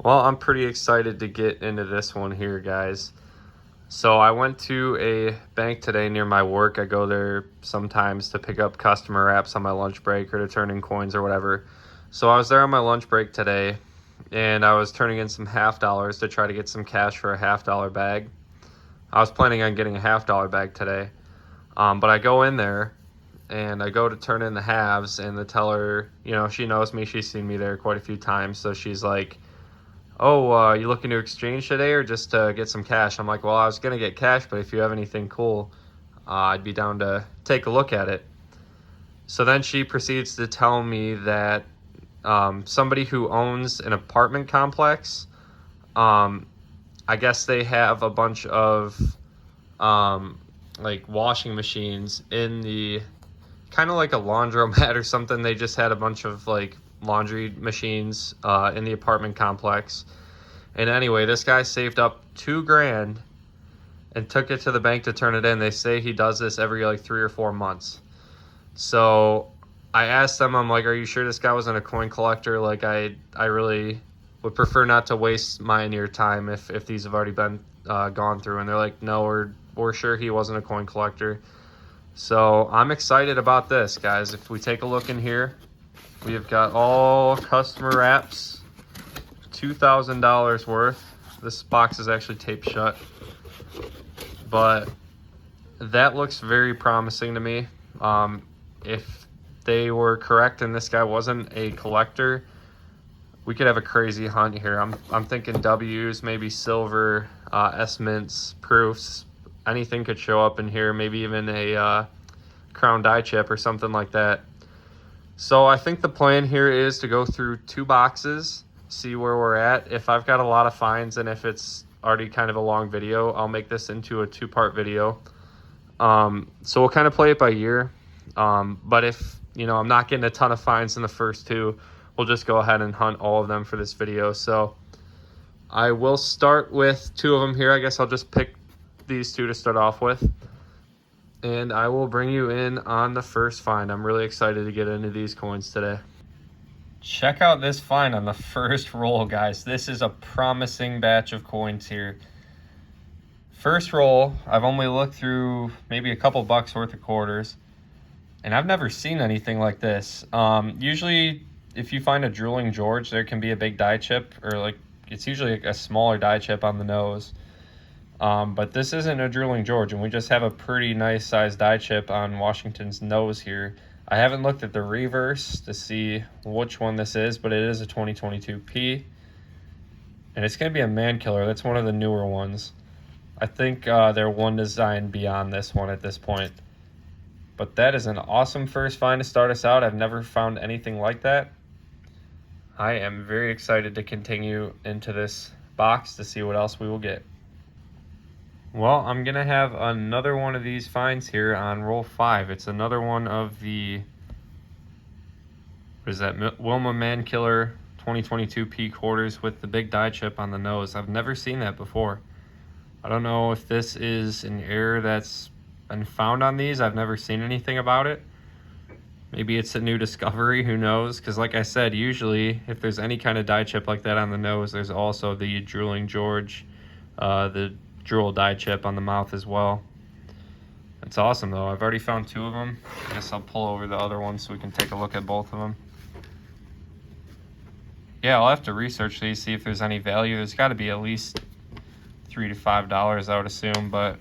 Well, I'm pretty excited to get into this one here, guys. So I went to a bank today near my work. I go there sometimes to pick up customer apps on my lunch break or to turn in coins or whatever. So I was there on my lunch break today, and I was turning in some $50 to try to get some cash for a $50 bag. I was planning on getting a $50 bag today, but I go in there and I go to turn in the halves, and the teller, she knows me. She's seen me there quite a few times, so she's like, "Oh, you looking to exchange today or just to get some cash?" I'm like, "Well, I was going to get cash, but if you have anything cool, I'd be down to take a look at it." So then she proceeds to tell me that somebody who owns an apartment complex, I guess they have a bunch of like washing machines in the, kind of like a laundromat or something. They just had a bunch of like laundry machines in the apartment complex. And anyway, this guy saved up $2,000 and took it to the bank to turn it in. They say he does this every like 3 or 4 months. So I asked them, I'm like, "Are you sure this guy wasn't a coin collector? Like, I really would prefer not to waste my and your time if these have already been gone through." And they're like, "No, we're sure he wasn't a coin collector." So I'm excited about this, guys. If we take a look in here, we have got all customer apps, $2,000 worth. This box is actually taped shut, but that looks very promising to me. If they were correct and this guy wasn't a collector, we could have a crazy hunt here. I'm thinking W's, maybe silver, S-mints, proofs. Anything could show up in here, maybe even a crown die chip or something like that. So I think the plan here is to go through 2 boxes, see where we're at. If I've got a lot of finds and if it's already kind of a long video, I'll make this into a 2-part video. So we'll kind of play it by ear. But if, I'm not getting a ton of finds in the first 2, we'll just go ahead and hunt all of them for this video. So I will start with 2 of them here. I guess I'll just pick these 2 to start off with, and I will bring you in on the first find. I'm really excited to get into these coins today. Check out this find on the first roll, guys. This is a promising batch of coins here. First roll, I've only looked through maybe a couple bucks worth of quarters, and I've never seen anything like this. Usually if you find a drooling George, there can be a big die chip, or like it's usually a smaller die chip on the nose. But this isn't a drooling George, and we just have a pretty nice sized die chip on Washington's nose here. I haven't looked at the reverse to see which one this is, but it is a 2022 P, and it's going to be a man killer. That's one of the newer ones. I think they're one design beyond this one at this point. But that is an awesome first find to start us out. I've never found anything like that. I am very excited to continue into this box to see what else we will get. Well, I'm going to have another one of these finds here on roll 5. It's another one of the, what is that, Wilma Mankiller 2022 P quarters with the big die chip on the nose. I've never seen that before. I don't know if this is an error that's been found on these. I've never seen anything about it. Maybe it's a new discovery, who knows? Because like I said, usually if there's any kind of die chip like that on the nose, there's also the drooling George, the drool die chip on the mouth as well. It's awesome though. I've already found 2 of them. I guess I'll pull over the other one so we can take a look at both of them. Yeah, I'll have to research these, see if there's any value. There's got to be at least $3 to $5, I would assume, but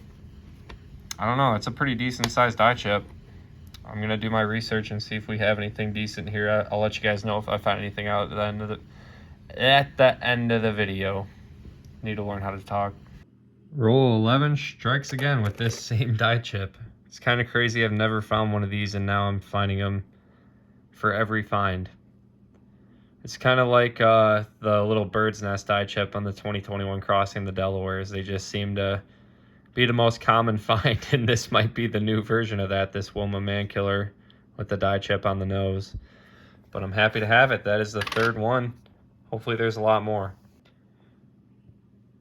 I don't know. It's a pretty decent sized die chip. I'm gonna do my research and see if we have anything decent here. I'll let you guys know if I find anything out at the end of the video. Need to learn how to talk. Roll 11 strikes again with this same die chip. It's kind of crazy. I've never found one of these, and now I'm finding them for every find. It's kind of like the little bird's nest die chip on the 2021 Crossing the Delawares. They just seem to be the most common find, and this might be the new version of that, this Wilma Mankiller with the die chip on the nose. But I'm happy to have it. That is the 3rd one. Hopefully there's a lot more.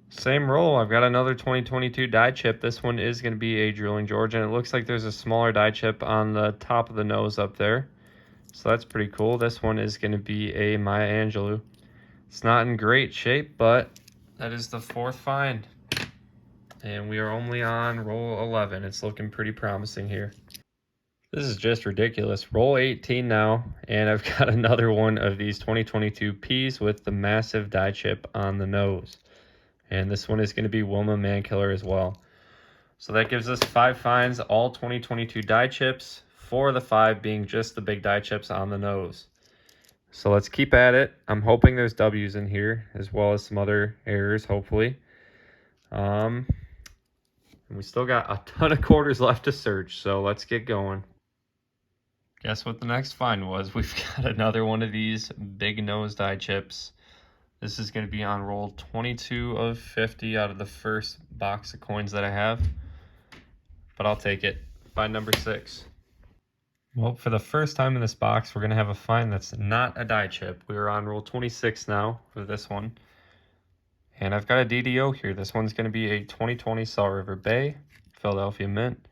Same roll, I've got another 2022 die chip. This one is going to be a drooling George, and it looks like there's a smaller die chip on the top of the nose up there. So that's pretty cool. This one is going to be a Maya Angelou. It's not in great shape, but that is the 4th find. And we are only on roll 11. It's looking pretty promising here. This is just ridiculous. Roll 18 now, and I've got another one of these 2022 Ps with the massive die chip on the nose. And this one is going to be Wilma Mankiller as well. So that gives us 5 finds, all 2022 die chips, 4 of the 5 being just the big die chips on the nose. So let's keep at it. I'm hoping there's W's in here, as well as some other errors, hopefully. And we still got a ton of quarters left to search, so let's get going. Guess what the next find was? We've got another one of these big nose die chips. This is going to be on roll 22 of 50 out of the first box of coins that I have. But I'll take it. Find number 6. Well, for the first time in this box, we're going to have a find that's not a die chip. We are on roll 26 now for this one. And I've got a DDO here. This one's going to be a 2020 Salt River Bay, Philadelphia Mint.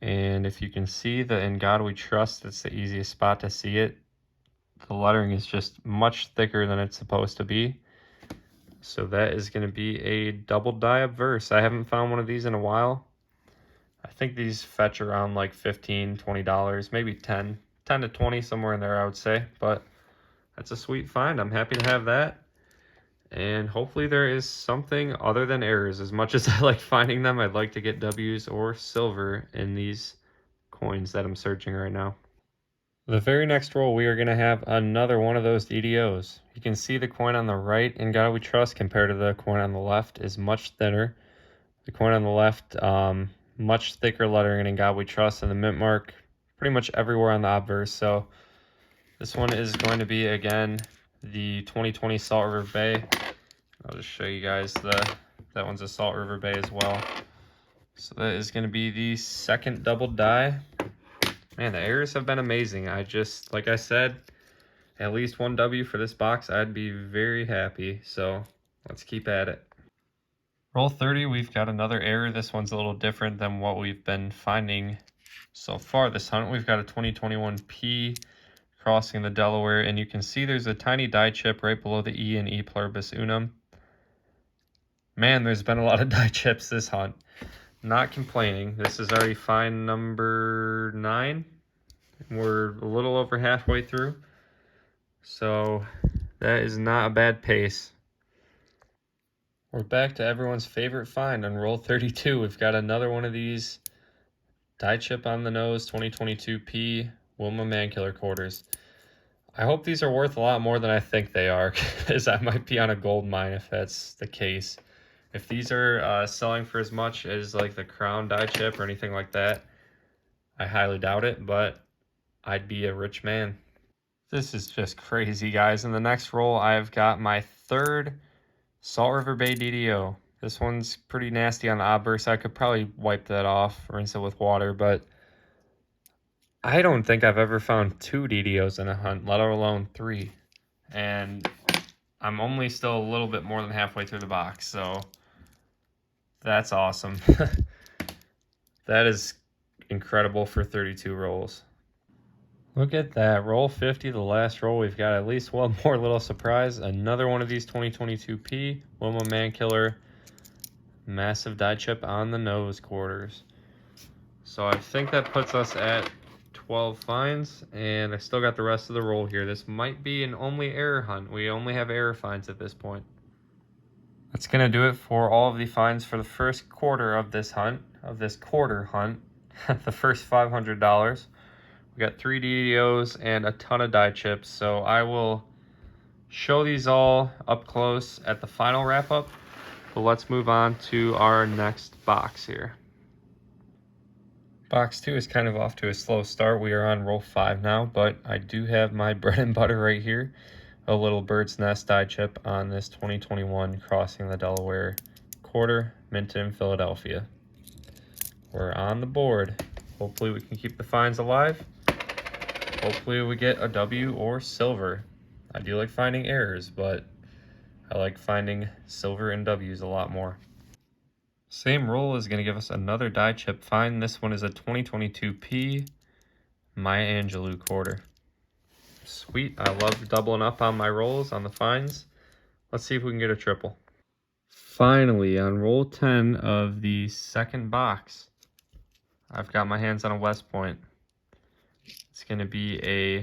And if you can see the In God We Trust, it's the easiest spot to see it. The lettering is just much thicker than it's supposed to be. So that is going to be a double die obverse. I haven't found one of these in a while. I think these fetch around like $15, $20, maybe 10 to 20, somewhere in there I would say. But that's a sweet find. I'm happy to have that. And hopefully there is something other than errors. As much as I like finding them, I'd like to get W's or silver in these coins that I'm searching right now. The very next roll, we are going to have another one of those DDOs. You can see the coin on the right, In God We Trust, compared to the coin on the left, is much thinner. The coin on the left, much thicker lettering In God We Trust, and the mint mark pretty much everywhere on the obverse. So this one is going to be, again, the 2020 Salt River Bay. I'll just show you guys that one's a Salt River Bay as well. So that is going to be the second double die. Man, the errors have been amazing. Like I said, at least one W for this box, I'd be very happy. So let's keep at it. Roll 30, we've got another error. This one's a little different than what we've been finding so far this hunt. We've got a 2021 P crossing the Delaware, and you can see there's a tiny die chip right below the E in E pluribus unum. Man, there's been a lot of die chips this hunt. Not complaining. This is already find number 9. We're a little over halfway through. So that is not a bad pace. We're back to everyone's favorite find on roll 32. We've got another one of these die chip on the nose 2022 P Wilma Mankiller quarters. I hope these are worth a lot more than I think they are, because I might be on a gold mine if that's the case. If these are selling for as much as like the Crown die chip or anything like that, I highly doubt it, but I'd be a rich man. This is just crazy, guys. In the next roll, I've got my 3rd Salt River Bay DDO. This one's pretty nasty on the obverse. I could probably wipe that off, rinse it with water, but I don't think I've ever found 2 DDOs in a hunt, let alone 3. And I'm only still a little bit more than halfway through the box, so that's awesome. That is incredible for 32 rolls. Look at that. Roll 50, the last roll. We've got at least one more little surprise. Another one of these 2022 P Wilma Mankiller massive die chip on the nose quarters. So I think that puts us at 12 finds, and I still got the rest of the roll here. This might be an only error hunt. We only have error finds at this point. That's going to do it for all of the finds for the first quarter of this hunt, the first $500. We got 3 DDOs and a ton of die chips, so I will show these all up close at the final wrap up. But let's move on to our next box here. Box 2 is kind of off to a slow start. We are on roll 5 now, but I do have my bread and butter right here. A little bird's nest die chip on this 2021 Crossing the Delaware quarter, minted in Philadelphia. We're on the board. Hopefully we can keep the finds alive. Hopefully we get a W or silver. I do like finding errors, but I like finding silver and W's a lot more. Same roll is going to give us another die chip find. This one is a 2022 P Maya Angelou quarter. Sweet. I love doubling up on my rolls on the finds. Let's see if we can get a triple. Finally, on roll 10 of the second box, I've got my hands on a West Point. It's going to be a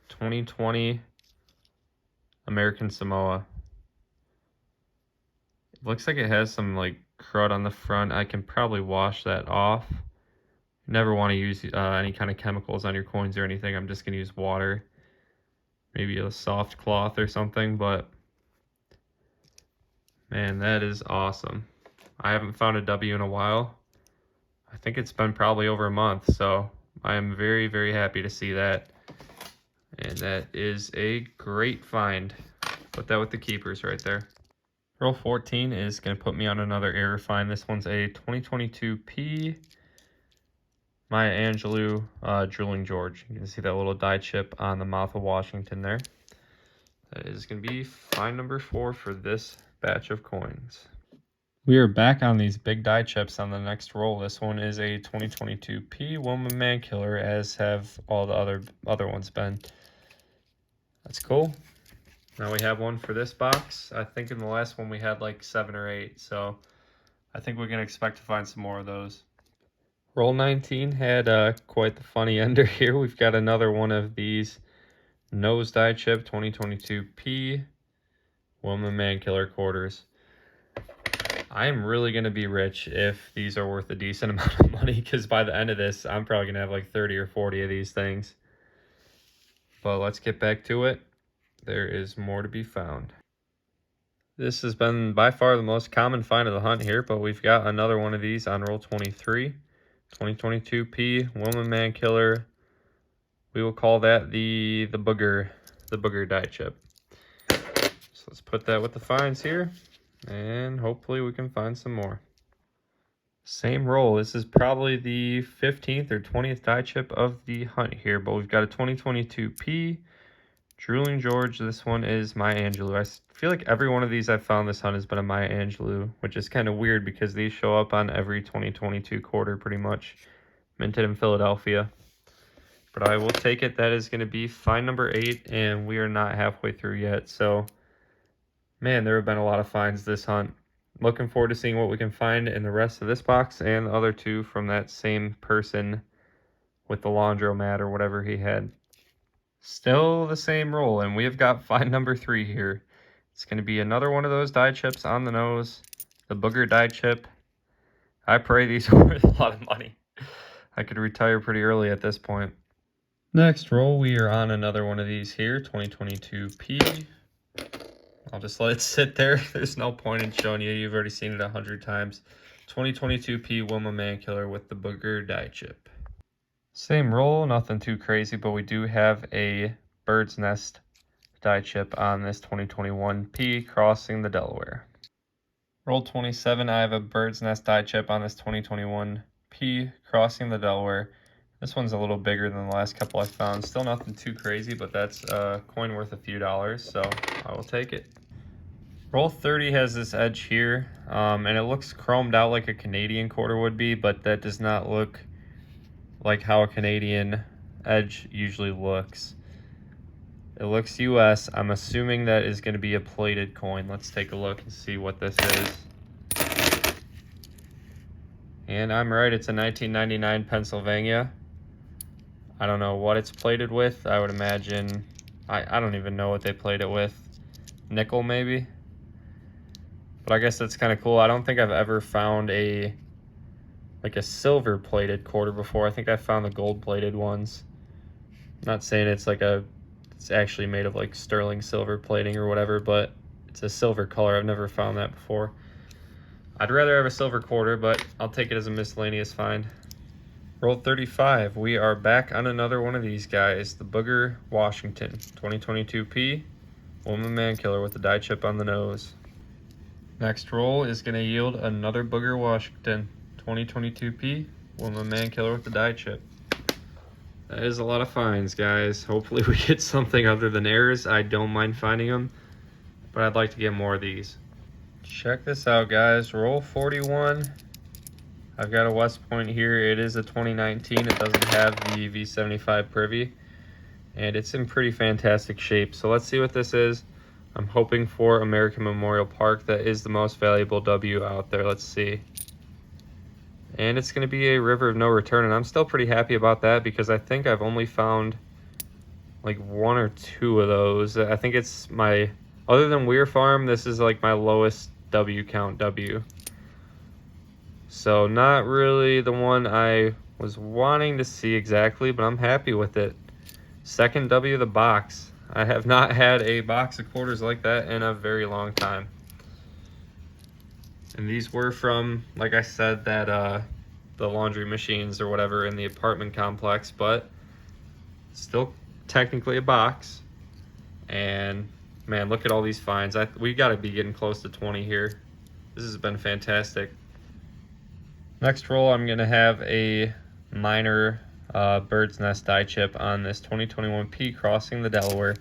2020 American Samoa. It looks like it has some like crud on the front. I can probably wash that off. You never want to use any kind of chemicals on your coins or anything. I'm just going to use water. Maybe a soft cloth or something, but man, that is awesome. I haven't found a W in a while. I think it's been probably over a month, so I am very, very happy to see that. And that is a great find. Put that with the keepers right there. Roll 14 is going to put me on another error find. This one's a 2022 P Maya Angelou Drilling George. You can see that little die chip on the mouth of Washington there. That is going to be find number 4 for this batch of coins. We are back on these big die chips on the next roll. This one is a 2022 P Woman Man Killer, as have all the other ones been. That's cool. Now we have one for this box. I think in the last one we had like 7 or 8, so I think we can expect to find some more of those. Roll 19 had quite the funny ender here. We've got another one of these nose die chip 2022 P Woman Man Killer quarters. I am really going to be rich if these are worth a decent amount of money, because by the end of this, I'm probably going to have like 30 or 40 of these things. But let's get back to it. There is more to be found. This has been by far the most common find of the hunt here, but we've got another one of these on roll 23. 2022 P Woman Man Killer. We will call that the booger die chip. So let's put that with the finds here, and hopefully we can find some more. Same roll. This is probably the 15th or 20th die chip of the hunt here, but we've got a 2022 P Drilling George. This one is Maya Angelou. I feel like every one of these I've found this hunt has been a Maya Angelou, which is kind of weird because these show up on every 2022 quarter pretty much. Minted in Philadelphia. But I will take it. That is going to be find number 8, and we are not halfway through yet. So, man, there have been a lot of finds this hunt. Looking forward to seeing what we can find in the rest of this box and the other 2 from that same person with the laundromat or whatever he had. Still the same roll, and we have got find number 3 here. It's going to be another one of those die chips on the nose, the booger die chip. I pray these are worth a lot of money. I could retire pretty early at this point. Next roll, we are on another one of these here, 2022 P. I'll just let it sit there. There's no point in showing you. You've already seen it 100 times. 2022 P Woman Man Killer with the booger die chip. Same roll, nothing too crazy, but we do have a bird's nest die chip on this 2021 P crossing the Delaware. Roll 27, I have a bird's nest die chip on this 2021 P crossing the Delaware. This one's a little bigger than the last couple I found. Still nothing too crazy, but that's a coin worth a few dollars, so I will take it. Roll 30 has this edge here, and it looks chromed out like a Canadian quarter would be, but that does not look like how a Canadian edge usually looks. It looks US. I'm assuming that is going to be a plated coin. Let's take a look and see what this is. And I'm right, it's a 1999 Pennsylvania. I don't know what it's plated with. I would imagine, I don't even know what they played it with. Nickel maybe? But I guess that's kind of cool. I don't think I've ever found a silver plated quarter before. I think I found the gold plated ones. I'm not saying it's actually made of like sterling silver plating or whatever, but it's a silver color. I've never found that before. I'd rather have a silver quarter, but I'll take it as a miscellaneous find. Roll 35. We are back on another one of these guys, the Booger Washington 2022 P Woman Man Killer with the die chip on the nose. Next roll is going to yield another Booger Washington 2022 P Woman Man Killer with the die chip. That is a lot of finds, guys. Hopefully we get something other than errors. I don't mind finding them, but I'd like to get more of these. Check this out, guys. Roll 41. I've got a West Point here. It is a 2019. It doesn't have the V75 privy. and it's in pretty fantastic shape. So let's see what this is. I'm hoping for American Memorial Park. That is the most valuable W out there. Let's see. And it's going to be a River of No Return, and I'm still pretty happy about that because I think I've only found like 1 or 2 of those. I think it's my, other than Weir Farm, this is like my lowest W count W. So not really the one I was wanting to see exactly, but I'm happy with it. Second W of the box. I have not had a box of quarters like that in a very long time. And these were from, like I said, that the laundry machines or whatever in the apartment complex, but still technically a box. And man, look at all these finds. We got to be getting close to 20 here. This has been fantastic. Next roll, I'm going to have a minor bird's nest die chip on this 2021 P Crossing the Delaware.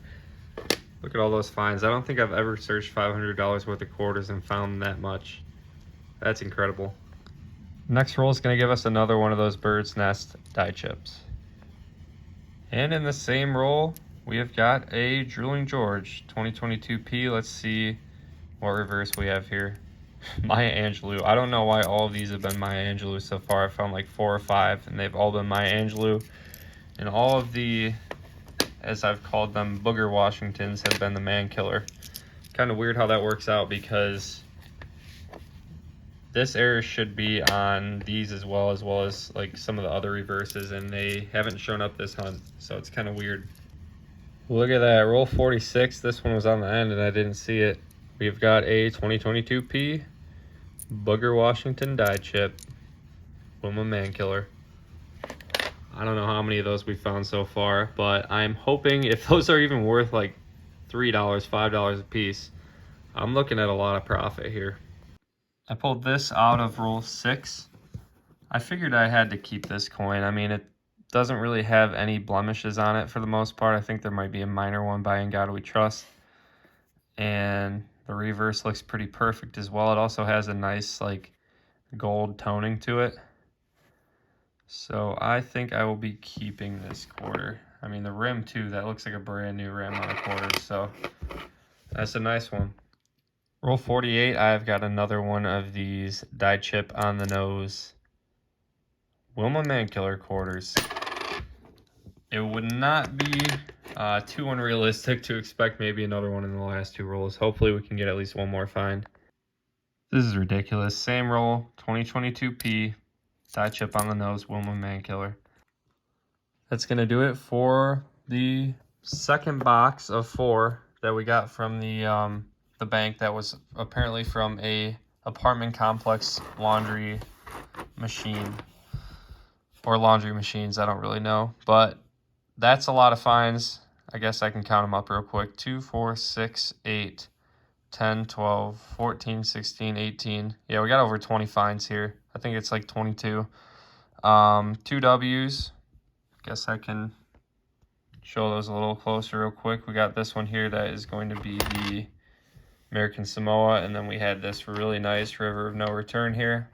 Look at all those finds. I don't think I've ever searched $500 worth of quarters and found that much. That's incredible. Next roll is going to give us another one of those bird's nest die chips. And in the same roll, we have got a Drooling George 2022 P. Let's see what reverse we have here. Maya Angelou. I don't know why all of these have been Maya Angelou so far. I found like 4 or 5, and they've all been Maya Angelou. And all of the, as I've called them, Booger Washingtons have been the Man Killer. Kind of weird how that works out because this error should be on these as well as like some of the other reverses, and they haven't shown up this hunt, so it's kind of weird. Look at that, roll 46. This one was on the end and I didn't see it. We've got a 2022 P Booger Washington die chip. Wilma Man Killer. I don't know how many of those we found so far, but I'm hoping if those are even worth like $3, $5 a piece, I'm looking at a lot of profit here. I pulled this out of roll 6. I figured I had to keep this coin. I mean, it doesn't really have any blemishes on it for the most part. I think there might be a minor one by In God We Trust. And the reverse looks pretty perfect as well. It also has a nice like gold toning to it. So I think I will be keeping this quarter. I mean, the rim too, that looks like a brand new rim on a quarter. So that's a nice one. Roll 48, I've got another one of these die chip on the nose Wilma Man Killer quarters. It would not be too unrealistic to expect maybe another one in the last 2 rolls. Hopefully we can get at least one more find. This is ridiculous. Same roll, 2022 P, die chip on the nose, Wilma Man Killer. That's going to do it for the second box of 4 that we got from the bank. That was apparently from a apartment complex laundry machine. Or laundry machines, I don't really know. But that's a lot of finds. I guess I can count them up real quick. 2, 4, 6, 8, 10, 12, 14, 16, 18. Yeah, we got over 20 finds here. I think it's like 22. 2 W's. Guess I can show those a little closer real quick. We got this one here that is going to be the American Samoa, and then we had this really nice River of No Return here.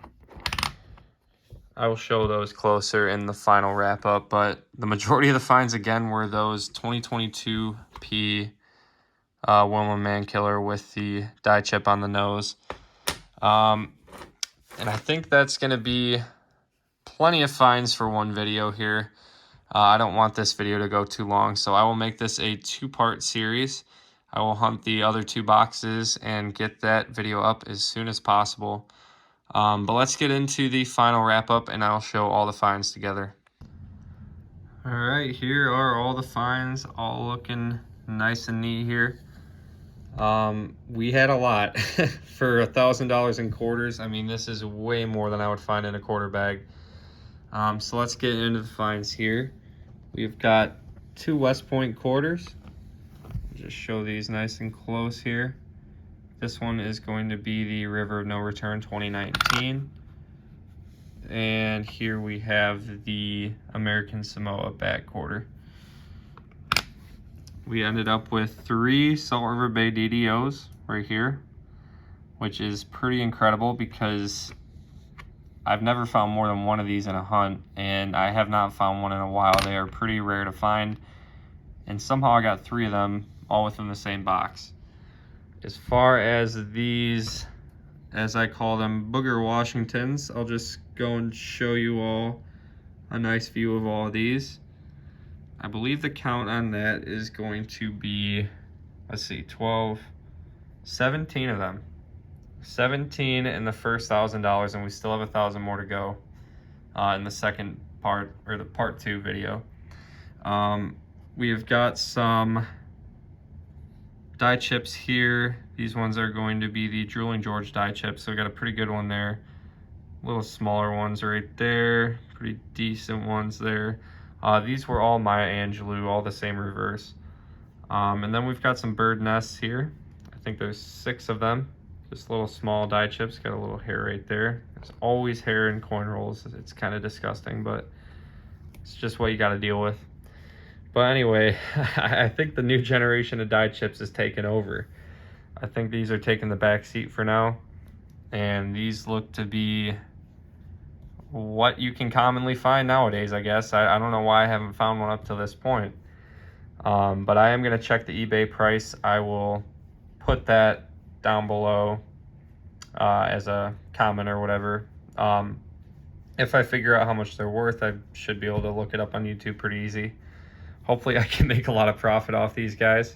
I will show those closer in the final wrap up, but the majority of the finds again were those 2022 P Wilma Man Killer with the die chip on the nose. And I think that's going to be plenty of finds for one video here. I don't want this video to go too long, so I will make this a 2-part series. I will hunt the other 2 boxes and get that video up as soon as possible. But let's get into the final wrap-up, and I'll show all the finds together. All right, here are all the finds, all looking nice and neat here. We had a lot for $1,000 in quarters. I mean, this is way more than I would find in a quarter bag. So let's get into the finds here. We've got 2 West Point quarters. Just show these nice and close here. This one is going to be the River of No Return 2019. And here we have the American Samoa back quarter. We ended up with 3 Salt River Bay DDOs right here, which is pretty incredible because I've never found more than 1 of these in a hunt, and I have not found one in a while. They are pretty rare to find. and somehow I got 3 of them all within the same box. As far as these, as I call them, Booger Washingtons, I'll just go and show you all a nice view of all of these. I believe the count on that is going to be, let's see, 12, 17 of them. 17 in the first $1,000, and we still have 1,000 more to go in the second part, or the part 2 video. We have got some die chips here. These ones are going to be the Drooling George die chips, so we got a pretty good one there. Little smaller ones right there, pretty decent ones there. These were all Maya Angelou, all the same reverse. And then we've got some bird nests here. I think there's 6 of them. Just little small die chips, got a little hair right there. There's always hair in coin rolls. It's kind of disgusting, but it's just what you got to deal with. But anyway, I think the new generation of die chips is taking over. I think these are taking the back seat for now. And these look to be what you can commonly find nowadays, I guess. I don't know why I haven't found one up to this point. But I am going to check the eBay price. I will put that down below as a comment or whatever. If I figure out how much they're worth, I should be able to look it up on YouTube pretty easy. Hopefully I can make a lot of profit off these guys.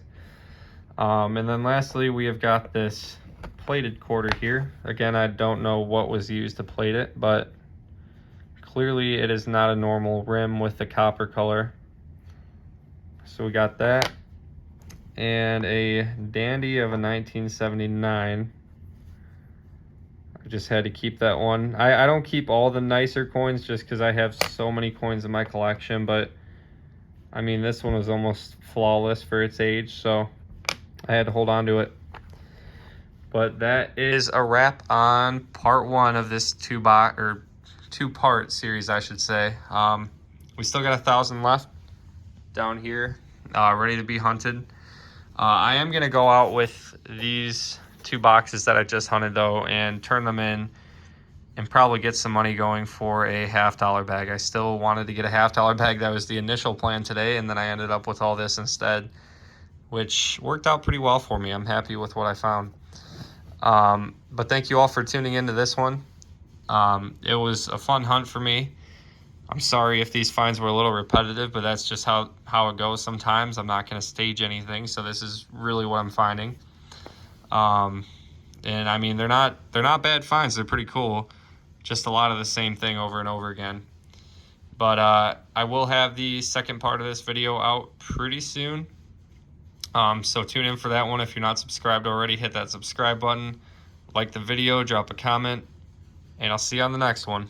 And then lastly, we have got this plated quarter here. Again, I don't know what was used to plate it, but clearly it is not a normal rim with the copper color. So we got that. And a dandy of a 1979. I just had to keep that one. I don't keep all the nicer coins just because I have so many coins in my collection, but I mean, this one was almost flawless for its age, so I had to hold on to it. But that is a wrap on part 1 of this 2-part series, I should say. We still got 1,000 left down here, ready to be hunted. I am gonna go out with these 2 boxes that I just hunted though, and turn them in and probably get some money going for a $50 bag. I still wanted to get a $50 bag. That was the initial plan today, and then I ended up with all this instead, which worked out pretty well for me. I'm happy with what I found. But thank you all for tuning into this one. It was a fun hunt for me. I'm sorry if these finds were a little repetitive, but that's just how it goes sometimes. I'm not going to stage anything, so this is really what I'm finding. And I mean, they're not bad finds. They're pretty cool. Just a lot of the same thing over and over again. But I will have the second part of this video out pretty soon. So tune in for that one. If you're not subscribed already, hit that subscribe button, like the video, drop a comment, and I'll see you on the next one.